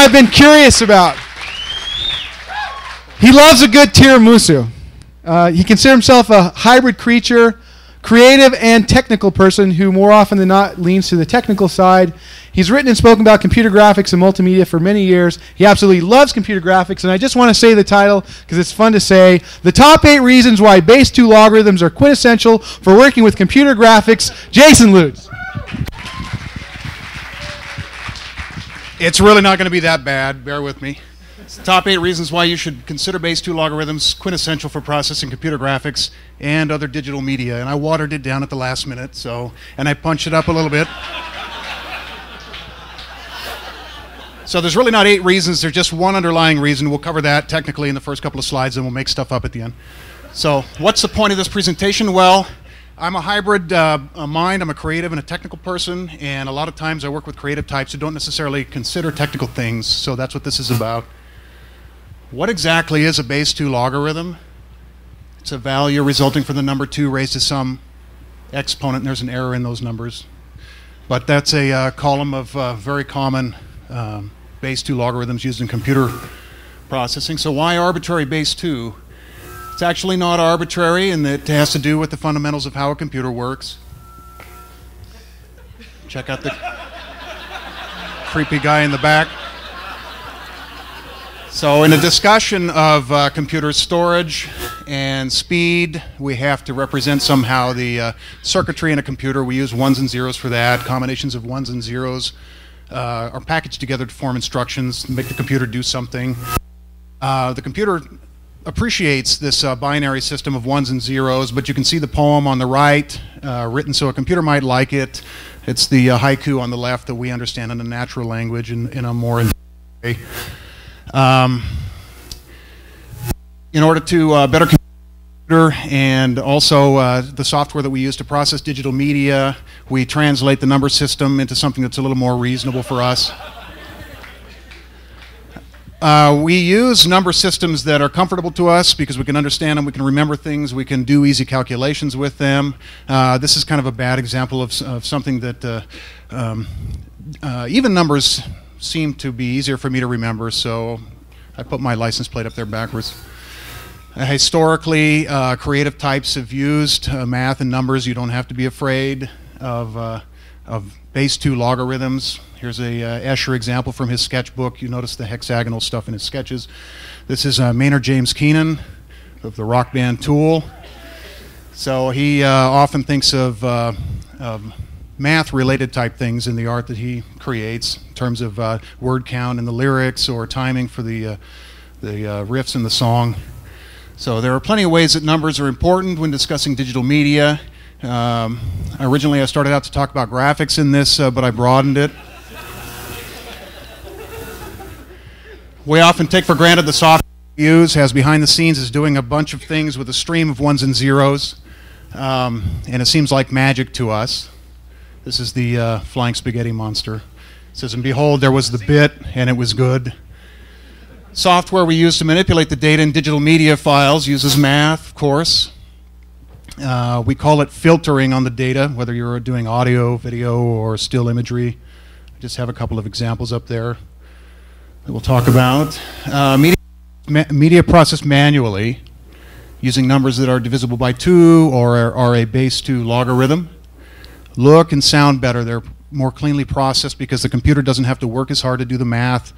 I've been curious about. He loves a good tiramisu. He considers himself a hybrid creature, creative and technical person who more often than not leans to the technical side. He's written and spoken about computer graphics and multimedia for many years. He absolutely loves computer graphics, and I just want to say the title because it's fun to say. The top 8 reasons why Base-2 logarithms are quintessential for working with computer graphics. Jason Lutes. It's really not going to be that bad. Bear with me. It's the top 8 reasons why you should consider Base-2 logarithms quintessential for processing computer graphics and other digital media. And I watered it down at the last minute, and I punched it up a little bit. So there's really not 8 reasons. There's just one underlying reason. We'll cover that technically in the first couple of slides, and we'll make stuff up at the end. So what's the point of this presentation? Well, I'm a hybrid mind. I'm a creative and a technical person, and a lot of times I work with creative types who don't necessarily consider technical things, so that's what this is about. What exactly is a Base-2 logarithm? It's a value resulting from the number 2 raised to some exponent, and there's an error in those numbers. But that's a column of very common Base-2 logarithms used in computer processing. So why arbitrary Base-2? It's actually not arbitrary, and it has to do with the fundamentals of how a computer works. Check out the creepy guy in the back. So in a discussion of computer storage and speed, we have to represent somehow the circuitry in a computer. We use ones and zeros for that. Combinations of ones and zeros are packaged together to form instructions, make the computer do something. The computer appreciates this binary system of ones and zeros, but you can see the poem on the right, written so a computer might like it. It's the haiku on the left that we understand in a natural language in a more way. In order to better computer and also the software that we use to process digital media, we translate the number system into something that's a little more reasonable for us. We use number systems that are comfortable to us because we can understand them, we can remember things, we can do easy calculations with them. This is kind of a bad example of something that even numbers seem to be easier for me to remember, so I put my license plate up there backwards. Historically, creative types have used math and numbers. You don't have to be afraid of Base-2 logarithms. Here's a Escher example from his sketchbook. You notice the hexagonal stuff in his sketches. This is Maynard James Keenan of the rock band Tool. So he often thinks of math-related type things in the art that he creates in terms of word count in the lyrics or timing for the riffs in the song. So there are plenty of ways that numbers are important when discussing digital media. Originally I started out to talk about graphics in this, but I broadened it. We often take for granted the software we use has behind the scenes is doing a bunch of things with a stream of ones and zeros, and it seems like magic to us. This is the flying spaghetti monster. It says, and behold, there was the bit, and it was good. Software we use to manipulate the data in digital media files uses math, of course. We call it filtering on the data, whether you're doing audio, video, or still imagery. I just have a couple of examples up there that we'll talk about. Media processed manually using numbers that are divisible by 2 or are a Base-2 logarithm. Look and sound better. They're more cleanly processed because the computer doesn't have to work as hard to do the math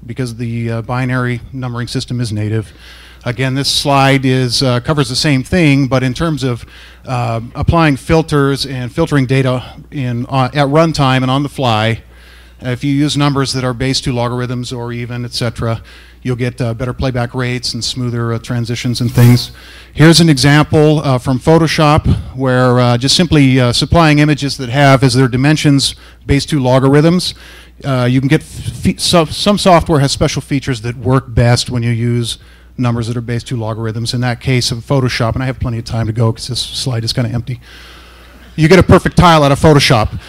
because the binary numbering system is native. Again, this slide covers the same thing, but in terms of applying filters and filtering data at runtime and on the fly, if you use numbers that are Base-2 logarithms or even, etc., you'll get better playback rates and smoother transitions and things. Here's an example from Photoshop where just simply supplying images that have as their dimensions Base-2 logarithms, you can get some software has special features that work best when you use numbers that are Base-2 logarithms. In that case of Photoshop, and I have plenty of time to go because this slide is kind of empty, you get a perfect tile out of Photoshop.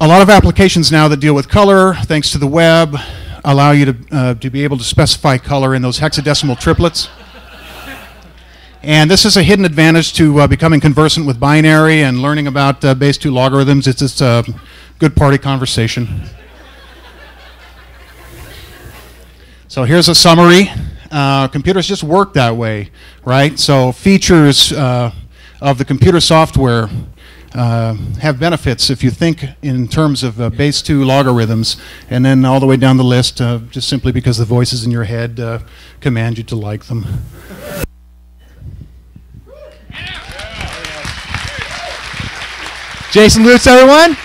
A lot of applications now that deal with color, thanks to the web, allow you to be able to specify color in those hexadecimal triplets. And this is a hidden advantage to becoming conversant with binary and learning about Base-2 logarithms. It's just a good party conversation. So here's a summary. Computers just work that way, right? So features of the computer software have benefits if you think in terms of Base-2 logarithms, and then all the way down the list, just simply because the voices in your head command you to like them. Jason Lutes, everyone.